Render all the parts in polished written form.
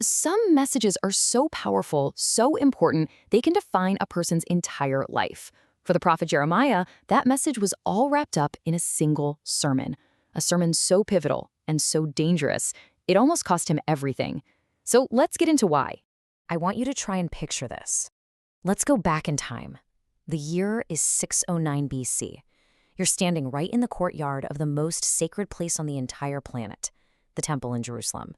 Some messages are so powerful, so important, they can define a person's entire life. For the prophet Jeremiah, that message was all wrapped up in a single sermon. A sermon so pivotal and so dangerous, it almost cost him everything. So let's get into why. I want you to try and picture this. Let's go back in time. The year is 609 BC. You're standing right in the courtyard of the most sacred place on the entire planet, the temple in Jerusalem.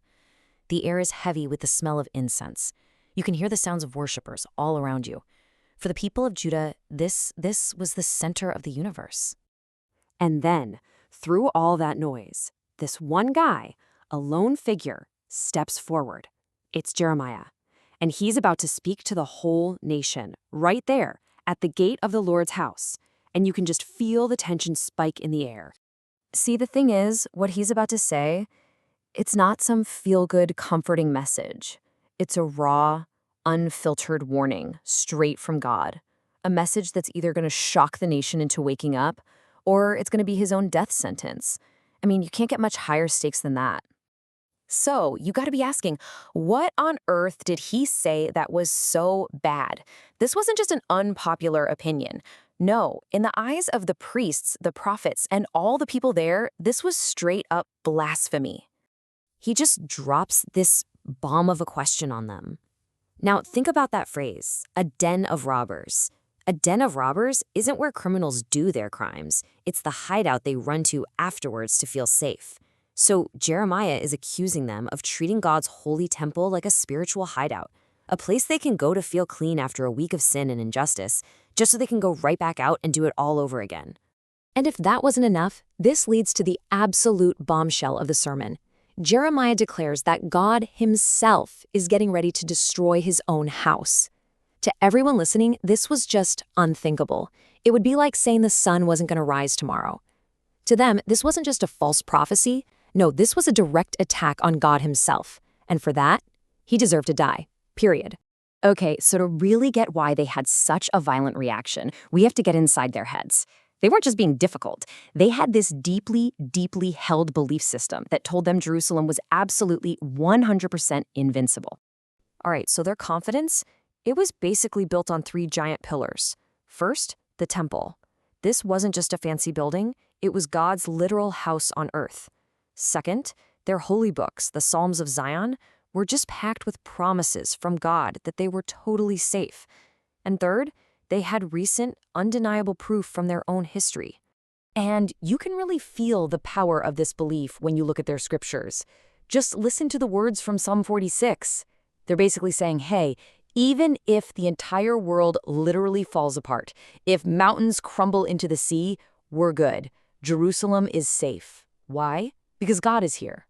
The air is heavy with the smell of incense. You can hear the sounds of worshipers all around you. For the people of Judah, this was the center of the universe. And then, through all that noise, this one guy, a lone figure, steps forward. It's Jeremiah. And he's about to speak to the whole nation, right there, at the gate of the Lord's house. And you can just feel the tension spike in the air. See, the thing is, what he's about to say, it's not some feel-good, comforting message. It's a raw, unfiltered warning, straight from God. A message that's either going to shock the nation into waking up, or it's going to be his own death sentence. I mean, you can't get much higher stakes than that. So, you got to be asking, what on earth did he say that was so bad? This wasn't just an unpopular opinion. No, in the eyes of the priests, the prophets, and all the people there, this was straight up blasphemy. He just drops this bomb of a question on them. Now, think about that phrase, a den of robbers. A den of robbers isn't where criminals do their crimes. It's the hideout they run to afterwards to feel safe. So Jeremiah is accusing them of treating God's holy temple like a spiritual hideout, a place they can go to feel clean after a week of sin and injustice, just so they can go right back out and do it all over again. And if that wasn't enough, this leads to the absolute bombshell of the sermon. Jeremiah declares that God himself is getting ready to destroy his own house. To everyone listening, this was just unthinkable. It would be like saying the sun wasn't going to rise tomorrow. To them, this wasn't just a false prophecy. No, this was a direct attack on God himself. And for that, he deserved to die. Period. Okay, so to really get why they had such a violent reaction, we have to get inside their heads. They weren't just being difficult. They had this deeply, deeply held belief system that told them Jerusalem was absolutely 100% invincible. All right, so their confidence, it was basically built on 3 giant pillars. First, the temple. This wasn't just a fancy building, it was God's literal house on earth. Second, their holy books, the Psalms of Zion, were just packed with promises from God that they were totally safe. And third, they had recent, undeniable proof from their own history. And you can really feel the power of this belief when you look at their scriptures. Just listen to the words from Psalm 46. They're basically saying, hey, even if the entire world literally falls apart, if mountains crumble into the sea, we're good. Jerusalem is safe. Why? Because God is here.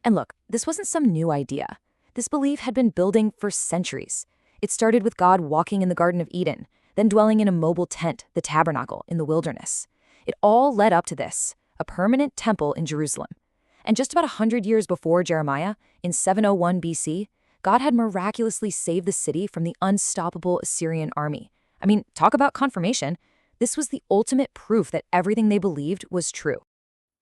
And look, this wasn't some new idea. This belief had been building for centuries. It started with God walking in the Garden of Eden, then dwelling in a mobile tent, the tabernacle, in the wilderness. It all led up to this, a permanent temple in Jerusalem. And just about 100 years before Jeremiah, in 701 BC, God had miraculously saved the city from the unstoppable Assyrian army. I mean, talk about confirmation. This was the ultimate proof that everything they believed was true.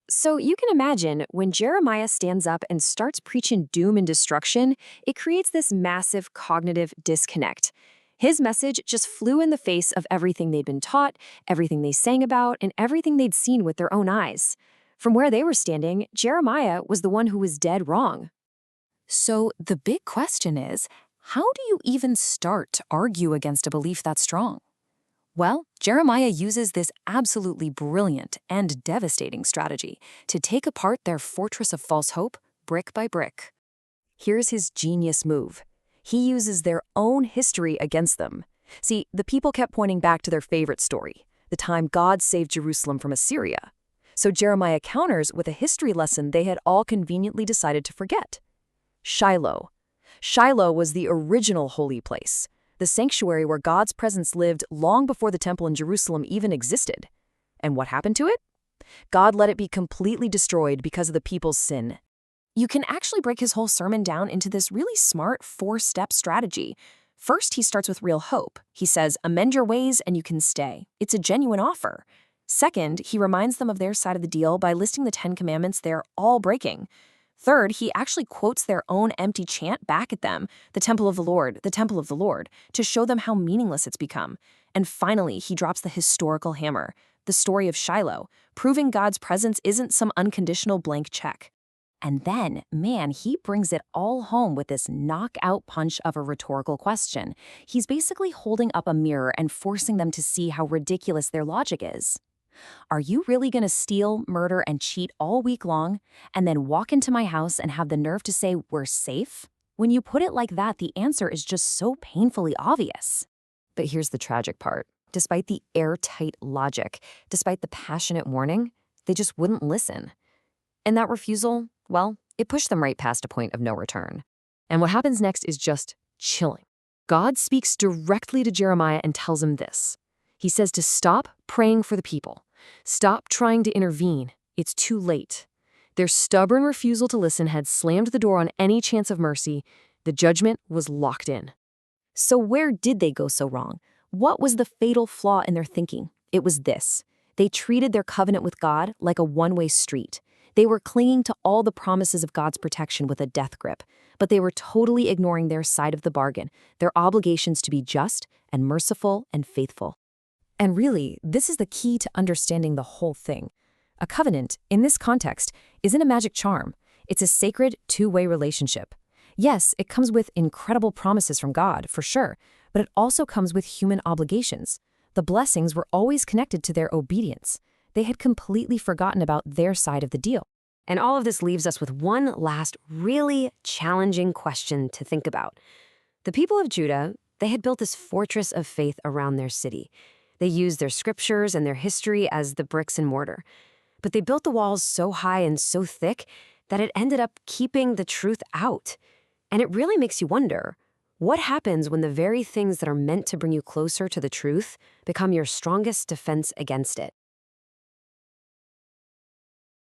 So you can imagine when Jeremiah stands up and starts preaching doom and destruction, it creates this massive cognitive disconnect. His message just flew in the face of everything they'd been taught, everything they sang about, and everything they'd seen with their own eyes. From where they were standing, Jeremiah was the one who was dead wrong. So the big question is, how do you even start to argue against a belief that strong? Well, Jeremiah uses this absolutely brilliant and devastating strategy to take apart their fortress of false hope brick by brick. Here's his genius move. He uses their own history against them. See, the people kept pointing back to their favorite story, the time God saved Jerusalem from Assyria. So Jeremiah counters with a history lesson they had all conveniently decided to forget. Shiloh. Shiloh was the original holy place, the sanctuary where God's presence lived long before the temple in Jerusalem even existed. And what happened to it? God let it be completely destroyed because of the people's sin. You can actually break his whole sermon down into this really smart 4-step strategy. First, he starts with real hope. He says, amend your ways and you can stay. It's a genuine offer. Second, he reminds them of their side of the deal by listing the 10 commandments they're all breaking. Third, he actually quotes their own empty chant back at them, the temple of the Lord, the temple of the Lord, to show them how meaningless it's become. And finally, he drops the historical hammer, the story of Shiloh, proving God's presence isn't some unconditional blank check. And then, man, he brings it all home with this knockout punch of a rhetorical question. He's basically holding up a mirror and forcing them to see how ridiculous their logic is. Are you really going to steal, murder, and cheat all week long, and then walk into my house and have the nerve to say we're safe? When you put it like that, the answer is just so painfully obvious. But here's the tragic part. Despite the airtight logic, despite the passionate warning, they just wouldn't listen. And that refusal, well, it pushed them right past a point of no return. And what happens next is just chilling. God speaks directly to Jeremiah and tells him this. He says to stop praying for the people. Stop trying to intervene. It's too late. Their stubborn refusal to listen had slammed the door on any chance of mercy. The judgment was locked in. So where did they go so wrong? What was the fatal flaw in their thinking? It was this. They treated their covenant with God like a one-way street. They were clinging to all the promises of God's protection with a death grip, but they were totally ignoring their side of the bargain, their obligations to be just and merciful and faithful. And really, this is the key to understanding the whole thing. A covenant, in this context, isn't a magic charm. It's a sacred, two-way relationship. Yes, it comes with incredible promises from God, for sure, but it also comes with human obligations. The blessings were always connected to their obedience. They had completely forgotten about their side of the deal. And all of this leaves us with one last really challenging question to think about. The people of Judah, they had built this fortress of faith around their city. They used their scriptures and their history as the bricks and mortar. But they built the walls so high and so thick that it ended up keeping the truth out. And it really makes you wonder, what happens when the very things that are meant to bring you closer to the truth become your strongest defense against it?